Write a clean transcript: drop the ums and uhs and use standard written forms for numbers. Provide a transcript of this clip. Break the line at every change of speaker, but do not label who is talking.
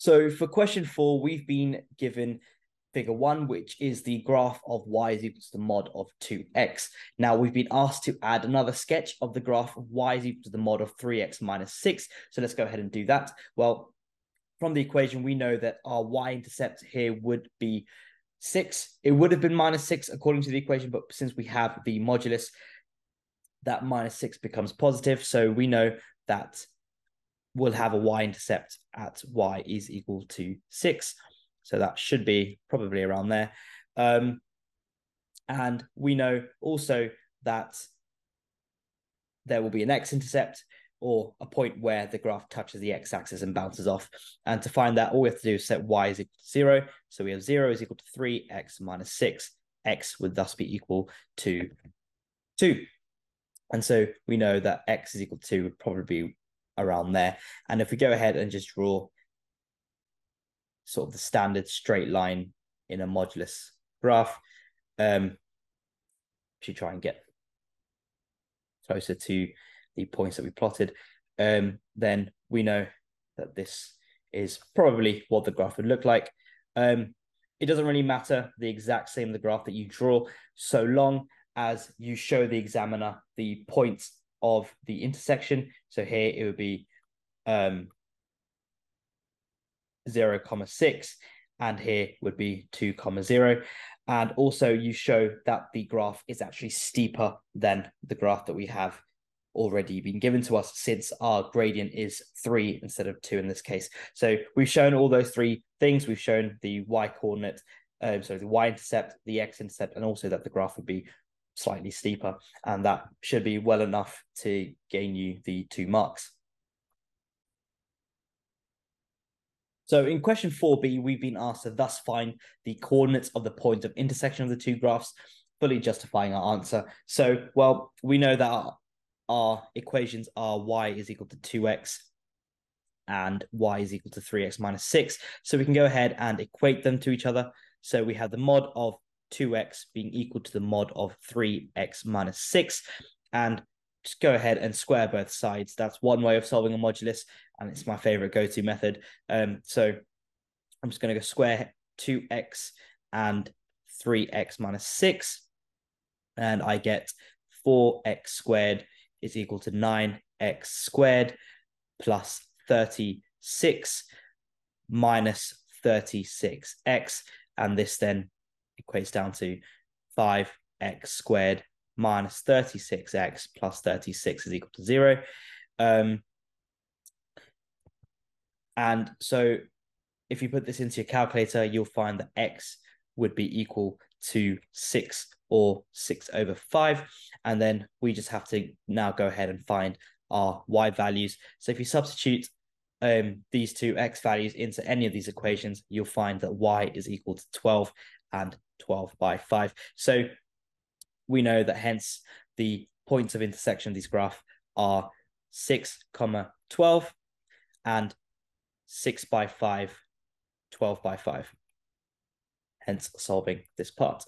So for question 4, we've been given figure 1, which is the graph of y is equal to the mod of 2x. Now we've been asked to add another sketch of the graph of y is equal to the mod of 3x minus 6. So let's go ahead and do that. Well, from the equation, we know that our y-intercept here would be 6. It would have been minus 6 according to the equation, but since we have the modulus, that minus 6 becomes positive. So we know that we'll have a y-intercept at y is equal to 6. So that should be probably around there. And we know also that there will be an x-intercept, or a point where the graph touches the x-axis and bounces off. And to find that, all we have to do is set y is equal to 0. So we have 0 is equal to 3x minus 6. X would thus be equal to 2. And so we know that x is equal to 2 would probably be around there. And if we go ahead and just draw sort of the standard straight line in a modulus graph, should try and get closer to the points that we plotted, then we know that this is probably what the graph would look like. It doesn't really matter the exact same the graph that you draw, so long as you show the examiner the points of the intersection. So here it would be 0, 6, and here would be 2, 0. And also you show that the graph is actually steeper than the graph that we have already been given to us, since our gradient is 3 instead of 2 in this case. So we've shown all those three things. We've shown the y-coordinate, so the y-intercept, the x-intercept, and also that the graph would be slightly steeper, and that should be well enough to gain you the 2 marks. So in question 4b, we've been asked to thus find the coordinates of the point of intersection of the two graphs, fully justifying our answer. So, well, we know that our equations are y is equal to 2x and y is equal to 3x minus 6. So we can go ahead and equate them to each other. So we have the mod of 2x being equal to the mod of 3x minus 6. And just go ahead and square both sides. That's one way of solving a modulus, and it's my favorite go-to method. So I'm just going to go square 2x and 3x minus 6. And I get 4x squared is equal to 9x squared plus 36 minus 36x. And this then equates down to 5x squared minus 36x plus 36 is equal to 0. And so if you put this into your calculator, you'll find that x would be equal to 6 or 6/5. And then we just have to now go ahead and find our y values. So if you substitute these two x values into any of these equations, you'll find that y is equal to 12 and 12/5. So we know that hence the points of intersection of these graphs are 6, 12 and 6/5, 12/5. Hence solving this part.